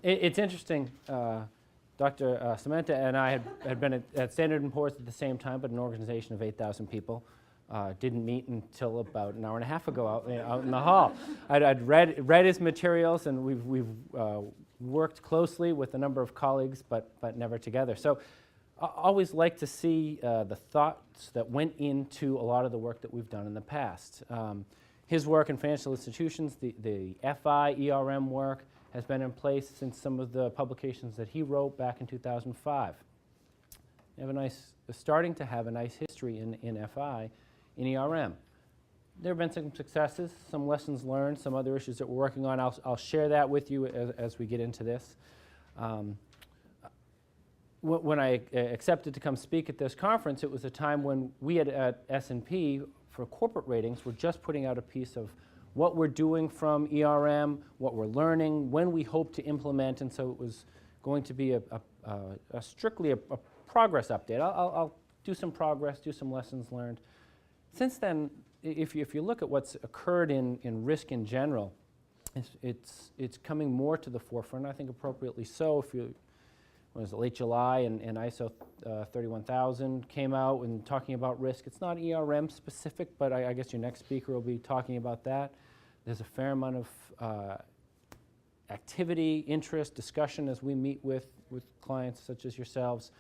It's interesting. Dr. Samantha and I had been at Standard & Poor's at the same time, but an organization of 8,000 people. Didn't meet until about an hour and a half ago out in the hall. I'd read his materials, and we've worked closely with a number of colleagues, but never together. So I always like to see the thoughts that went into a lot of the work that we've done in the past. His work in financial institutions, the FI, ERM work, has been in place since some of the publications that he wrote back in 2005. We have starting to have a nice history in FI, in ERM. There have been some successes, some lessons learned, some other issues that we're working on. I'll share that with you as we get into this. When I accepted to come speak at this conference, it was a time when we at S&P, for corporate ratings, were just putting out a piece of what we're doing from ERM, what we're learning, when we hope to implement, and so it was going to be strictly a progress update. I'll do some progress, do some lessons learned. Since then, if you look at what's occurred in risk in general, it's coming more to the forefront, I think appropriately so. It was late July, and ISO 31000 came out and talking about risk. It's not ERM specific, but I guess your next speaker will be talking about that. There's a fair amount of activity, interest, discussion as we meet with clients such as yourselves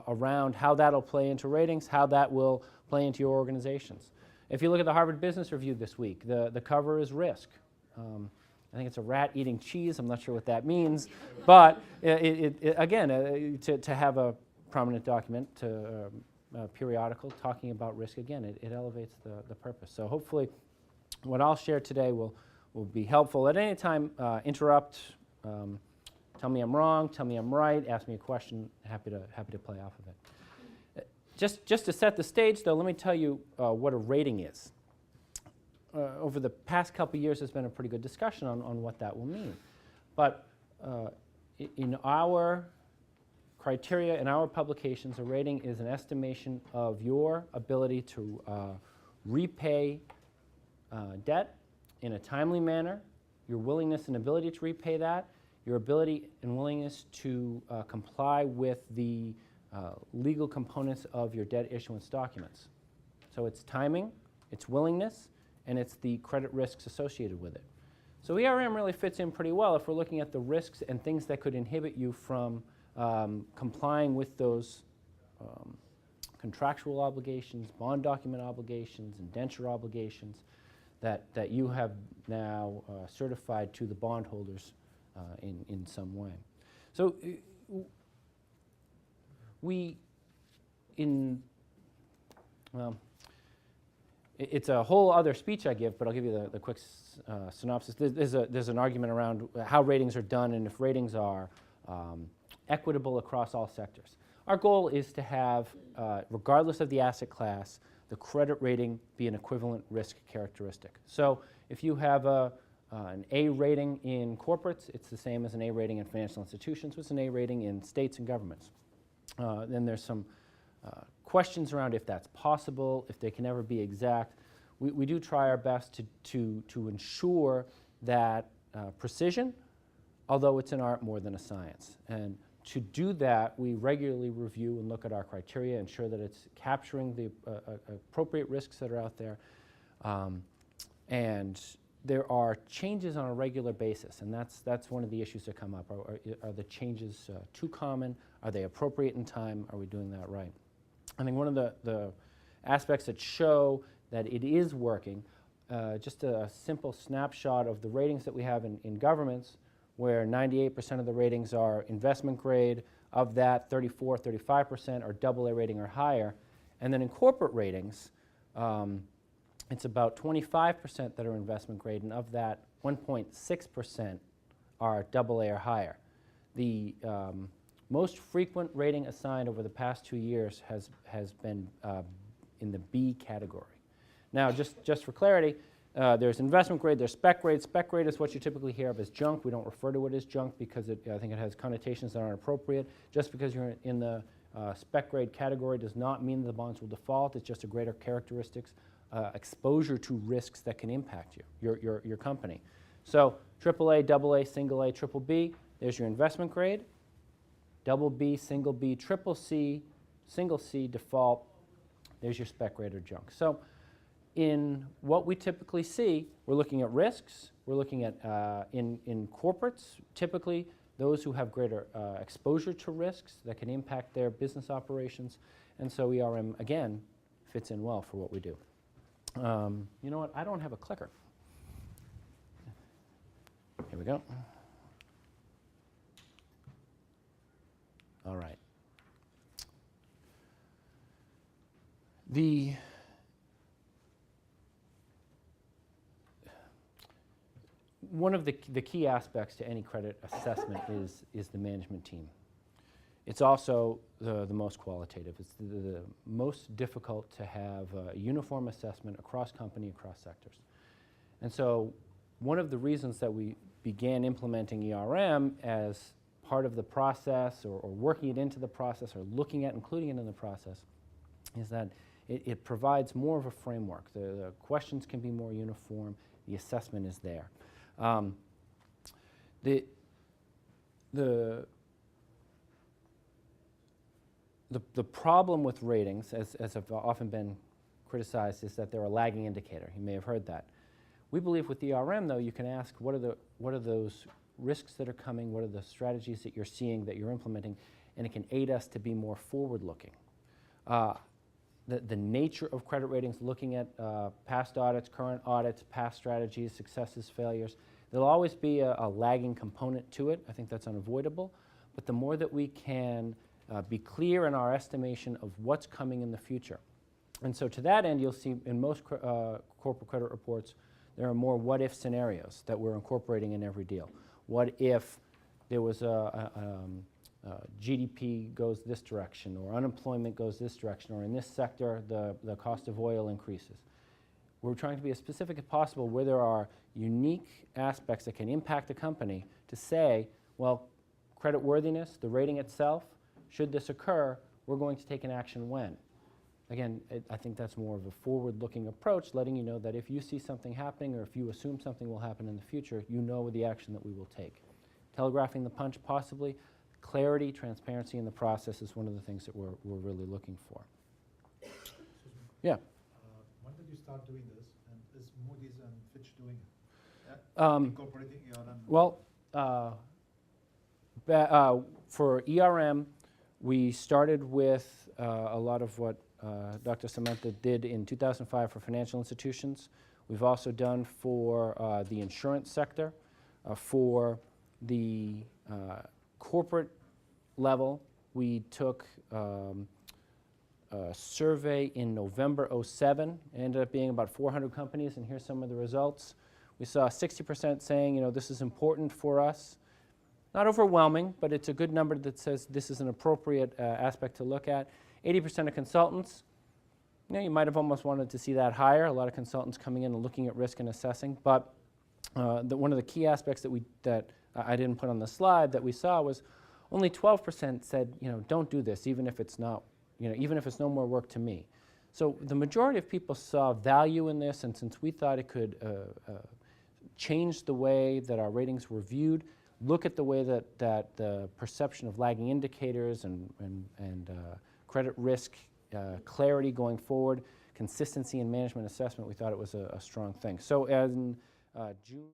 around how that'll play into ratings, how that will play into your organizations. If you look at the Harvard Business Review this week, the cover is risk. I think it's a rat eating cheese. I'm not sure what that means. But again, to have a prominent document, periodical, talking about risk, again, it elevates the purpose. So hopefully what I'll share today will be helpful. At any time, interrupt, tell me I'm wrong, tell me I'm right, ask me a question. Happy to play off of it. Just to set the stage, though, let me tell you what a rating is. Over the past couple of years, there's been a pretty good discussion on what that will mean. But in our criteria, in our publications, a rating is an estimation of your ability to repay debt in a timely manner, your willingness and ability to repay that, your ability and willingness to comply with the legal components of your debt issuance documents. So it's timing, it's willingness, and it's the credit risks associated with it. So ERM really fits in pretty well if we're looking at the risks and things that could inhibit you from complying with those contractual obligations, bond document obligations, indenture obligations that you have now certified to the bondholders in some way. So it's a whole other speech I give, but I'll give you the quick synopsis. There's an argument around how ratings are done and if ratings are equitable across all sectors. Our goal is to have, regardless of the asset class, the credit rating be an equivalent risk characteristic. So if you have an A rating in corporates, it's the same as an A rating in financial institutions, with an A rating in states and governments. Then there's some questions around if that's possible, if they can ever be exact. We do try our best to ensure that precision, although it's an art more than a science. And to do that, we regularly review and look at our criteria, ensure that it's capturing the appropriate risks that are out there. And there are changes on a regular basis, and that's one of the issues that come up. Are the changes too common? Are they appropriate in time? Are we doing that right? I think one of the aspects that show that it is working, just a simple snapshot of the ratings that we have in governments, where 98% of the ratings are investment grade. Of that, 35% are AA rating or higher. And then in corporate ratings, it's about 25% that are investment grade, and of that, 1.6% are AA or higher. The most frequent rating assigned over the past 2 years has been in the B category. Now, just for clarity, there's investment grade, there's spec grade. Spec grade is what you typically hear of as junk. We don't refer to it as junk because I think it has connotations that aren't appropriate. Just because you're in the spec grade category does not mean the bonds will default. It's just a greater characteristics, exposure to risks that can impact you, your company. So AAA, AA, single A, triple B, there's your investment grade. Double B, single B, triple C, single C, default, there's your spec grade or junk. So in what we typically see, we're looking at risks. We're looking at, in corporates, typically those who have greater exposure to risks that can impact their business operations. And so ERM, again, fits in well for what we do. You know what? I don't have a clicker. Here we go. All right. One of the key aspects to any credit assessment is the management team. It's also the most qualitative. It's the most difficult to have a uniform assessment across company, across sectors. And so one of the reasons that we began implementing ERM as part of the process or working it into the process or looking at including it in the process is that it provides more of a framework. The questions can be more uniform. The assessment is there. The problem with ratings, as have often been criticized, is that they're a lagging indicator. You may have heard that. We believe with ERM, though, you can ask what are those risks that are coming, what are the strategies that you're seeing, that you're implementing, and it can aid us to be more forward-looking. The nature of credit ratings, looking at past audits, current audits, past strategies, successes, failures, there'll always be a lagging component to it. I think that's unavoidable. But the more that we can be clear in our estimation of what's coming in the future. And so to that end, you'll see in most corporate credit reports, there are more what-if scenarios that we're incorporating in every deal. What if there was GDP goes this direction, or unemployment goes this direction, or in this sector, the cost of oil increases? We're trying to be as specific as possible where there are unique aspects that can impact a company to say, well, creditworthiness, the rating itself, should this occur, we're going to take an action when. Again, I think that's more of a forward-looking approach, letting you know that if you see something happening or if you assume something will happen in the future, you know the action that we will take. Telegraphing the punch, possibly. Clarity, transparency in the process is one of the things that we're really looking for. Excuse me. Yeah. When did you start doing this? And is Moody's and Fitch doing it? Incorporating ERM? Well, for ERM, we started with a lot of what Dr. Samantha did in 2005 for financial institutions. We've also done for the insurance sector. For the corporate level, we took a survey in November '07. It ended up being about 400 companies, and here's some of the results. We saw 60% saying, you know, this is important for us. Not overwhelming, but it's a good number that says this is an appropriate aspect to look at. 80% of consultants, you know, you might have almost wanted to see that higher. A lot of consultants coming in and looking at risk and assessing. But one of the key aspects that I didn't put on the slide that we saw was only 12% said, you know, don't do this, even if it's not, you know, even if it's no more work to me. So the majority of people saw value in this, and since we thought it could change the way that our ratings were viewed, look at the way that the perception of lagging indicators and credit risk clarity going forward, consistency in management assessment, we thought it was a strong thing. So in June.